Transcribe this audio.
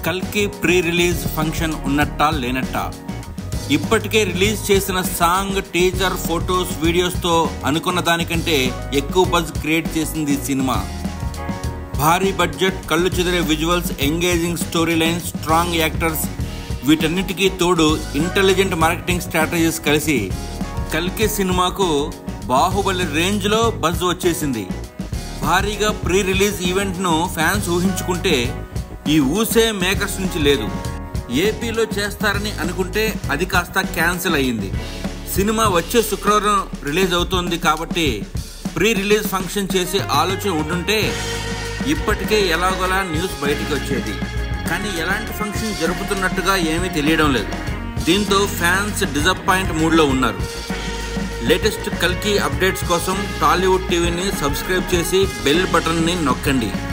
కల్కి pre release function ఉన్నట్టా లేనట్టా? ఇప్పటికే release చేసిన సాంగ్, టీజర్, ఫొటోస్, వీడియోస్తో అనుకున్న దానికంటే ఎక్కువ బజ్ క్రియేట్ చేసింది ఈ సినిమా. భారీ బడ్జెట్, కళ్ళు చెదిరే visuals, engaging story line, strong actors, వీటన్నిటికీ తోడు ఇంటెలిజెంట్ మార్కెటింగ్ స్ట్రాటజీస్ కలిసి కల్కి సినిమాకు బాహుబలి రేంజ్లో బజ్ వచ్చేసింది. భారీగా ప్రీ రిలీజ్ ఈవెంట్ను ఫ్యాన్స్ ఊహించుకుంటే ఈ ఊసే మేకర్స్ నుంచి లేదు. ఏపీలో చేస్తారని అనుకుంటే అది కాస్త క్యాన్సిల్ అయ్యింది. సినిమా వచ్చే శుక్రవారం రిలీజ్ అవుతోంది కాబట్టి ప్రీ రిలీజ్ ఫంక్షన్ చేసే ఆలోచన ఉంటుంటే ఇప్పటికే ఎలాగోలా న్యూస్ బయటికి వచ్చేది. కానీ ఎలాంటి ఫంక్షన్ జరుపుతున్నట్టుగా ఏమీ తెలియడం లేదు. దీంతో ఫ్యాన్స్ డిసప్పాయింట్ మూడ్లో ఉన్నారు. లేటెస్ట్ కల్కి అప్డేట్స్ కోసం టాలీవుడ్ టీవీని సబ్స్క్రైబ్ చేసి బెల్ బటన్ని నొక్కండి.